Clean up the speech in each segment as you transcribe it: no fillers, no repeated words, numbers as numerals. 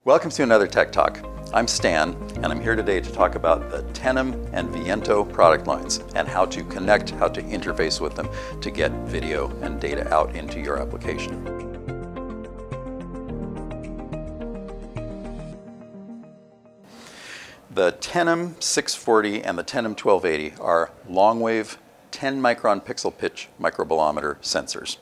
Welcome to another Tech Talk. I'm Stan, and I'm here today to talk about the Tenum and Viento product lines and how to connect, how to interface with them to get video and data out into your application. The Tenum 640 and the Tenum 1280 are long-wave 10 micron pixel pitch microbolometer sensors.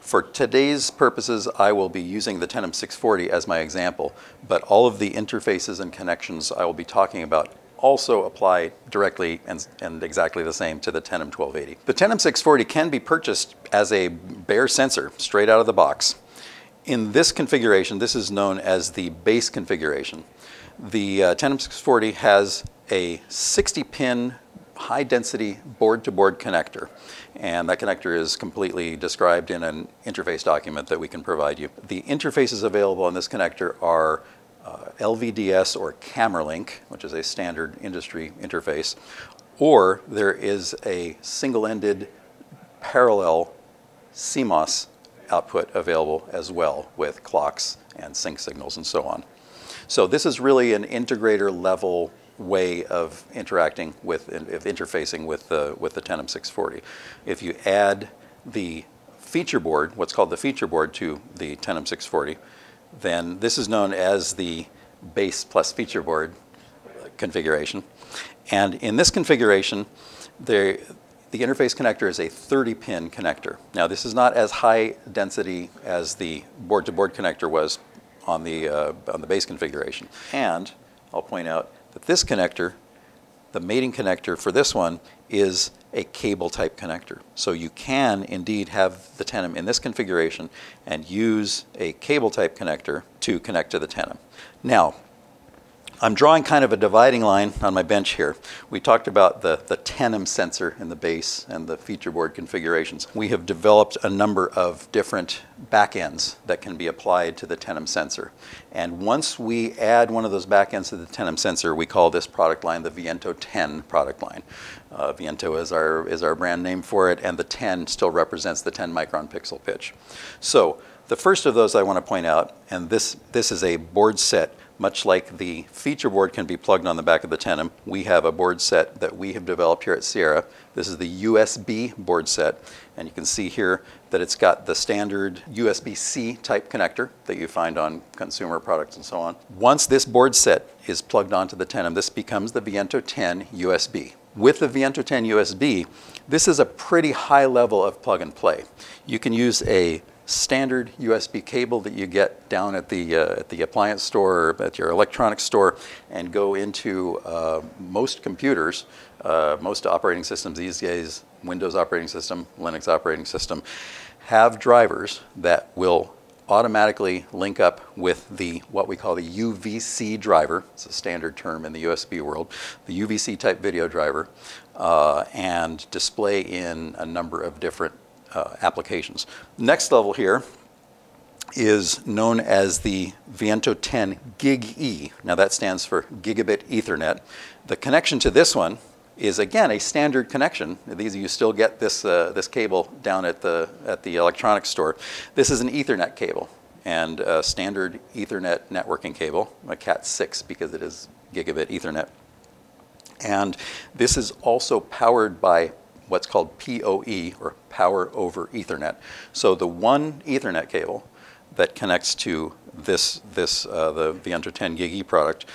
For today's purposes, I will be using the Tenum 640 as my example, but all of the interfaces and connections I will be talking about also apply directly and exactly the same to the Tenum 1280. The Tenum 640 can be purchased as a bare sensor straight out of the box. In this configuration, this is known as the base configuration. The Tenum 640 has a 60-pin high-density board-to-board connector, and that connector is completely described in an interface document that we can provide you. The interfaces available on this connector are LVDS or camera link, which is a standard industry interface, or there is a single-ended parallel CMOS output available as well with clocks and sync signals and so on. So this is really an integrator level way of interacting with, interfacing with the Tenum 640. If you add the feature board, what's called the feature board, to the Tenum 640, then this is known as the base plus feature board configuration. And in this configuration, the interface connector is a 30-pin connector. Now, this is not as high density as the board-to-board connector was on the base configuration. And I'll point out that this connector, the mating connector for this one, is a cable type connector. So you can indeed have the Tenum in this configuration and use a cable type connector to connect to the Tenum. Now, I'm drawing kind of a dividing line on my bench here. We talked about the Tenum sensor in the base and the feature board configurations. We have developed a number of different backends that can be applied to the Tenum sensor. And once we add one of those backends to the Tenum sensor, we call this product line the Viento 10 product line. Viento is our brand name for it, and the 10 still represents the 10 micron pixel pitch. So the first of those I want to point out, and this is a board set. Much like the feature board can be plugged on the back of the Tenum, we have a board set that we have developed here at Sierra. This is the USB board set, and you can see here that it's got the standard USB-C type connector that you find on consumer products and so on. Once this board set is plugged onto the Tenum, this becomes the Viento 10 USB. With the Viento 10 USB, this is a pretty high level of plug and play. You can use a standard USB cable that you get down at the appliance store or at your electronics store and go into most computers, most operating systems these days, Windows operating system, Linux operating system, have drivers that will automatically link up with what we call the UVC driver. It's a standard term in the USB world, the UVC type video driver, and display in a number of different applications. Next level here is known as the Viento 10 GigE. Now that stands for Gigabit Ethernet. The connection to this one is again a standard connection. You still get this cable down at the electronics store. This is an Ethernet cable and a standard Ethernet networking cable, a Cat6 because it is Gigabit Ethernet. And this is also powered by what's called PoE, or Power over Ethernet. So the one Ethernet cable that connects to the Viento 10 GigE product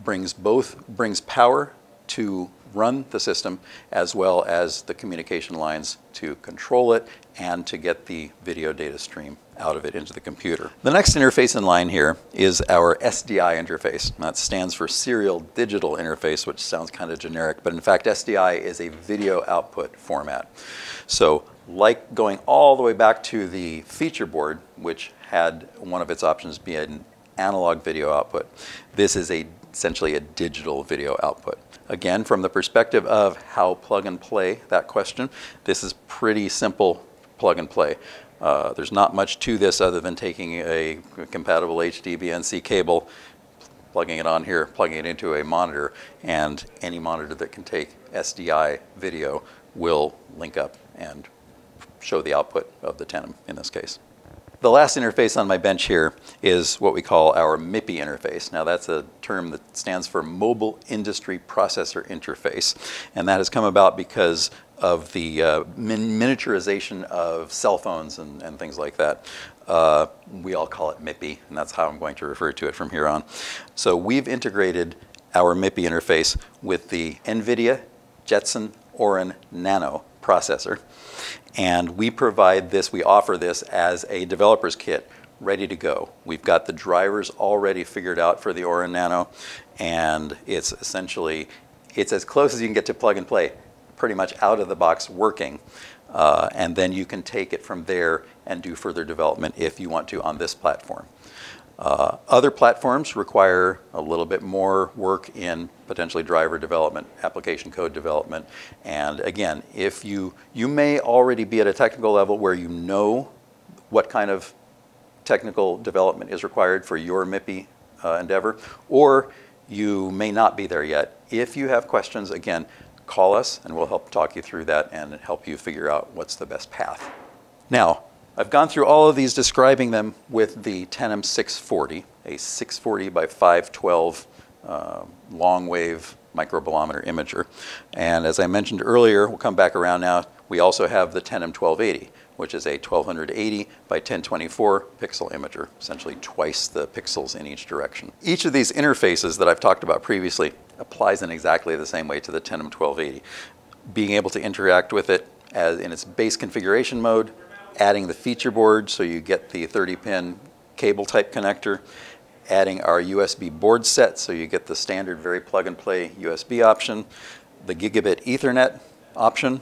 brings power to run the system as well as the communication lines to control it and to get the video data stream out of it into the computer. The next interface in line here is our SDI interface. That stands for Serial Digital Interface, which sounds kind of generic, but in fact SDI is a video output format. So like going all the way back to the feature board, which had one of its options be an analog video output, this is essentially a digital video output. Again, from the perspective of how plug and play that question, this is pretty simple plug and play. There's not much to this other than taking a compatible HD BNC cable, plugging it on here, plugging it into a monitor, and any monitor that can take SDI video will link up and show the output of the Tenum in this case. The last interface on my bench here is what we call our MIPI interface. Now that's a term that stands for Mobile Industry Processor Interface, and that has come about because of the miniaturization of cell phones and things like that. We all call it MIPI, and that's how I'm going to refer to it from here on. So we've integrated our MIPI interface with the NVIDIA Jetson Orin Nano processor. And we provide this, we offer this as a developer's kit ready to go. We've got the drivers already figured out for the Orin Nano, and it's essentially, it's as close as you can get to plug and play, pretty much out of the box working. And then you can take it from there and do further development if you want to on this platform. Other platforms require a little bit more work in potentially driver development, application code development, and again, if you may already be at a technical level where you know what kind of technical development is required for your MIPI endeavor, or you may not be there yet. If you have questions, again, call us and we'll help talk you through that and help you figure out what's the best path. Now, I've gone through all of these describing them with the Tenum 640, a 640 by 512 long wave microbolometer imager. And as I mentioned earlier, we'll come back around now, we also have the Tenum 1280, which is a 1280 by 1024 pixel imager, essentially twice the pixels in each direction. Each of these interfaces that I've talked about previously applies in exactly the same way to the Tenum 1280. Being able to interact with it as in its base configuration mode, adding the feature board so you get the 30-pin cable type connector, adding our USB board set so you get the standard very plug-and-play USB option, the gigabit Ethernet option,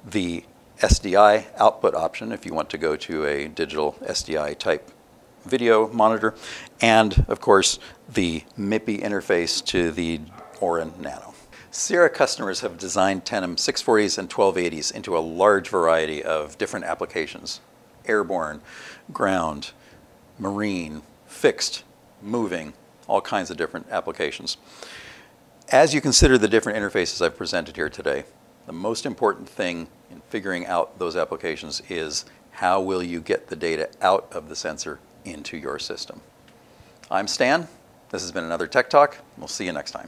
the SDI output option if you want to go to a digital SDI type video monitor, and of course the MIPI interface to the Orin Nano. Sierra customers have designed Tenum 640s and 1280s into a large variety of different applications: airborne, ground, marine, fixed, moving, all kinds of different applications. As you consider the different interfaces I've presented here today, the most important thing in figuring out those applications is how will you get the data out of the sensor into your system. I'm Stan. This has been another Tech Talk. We'll see you next time.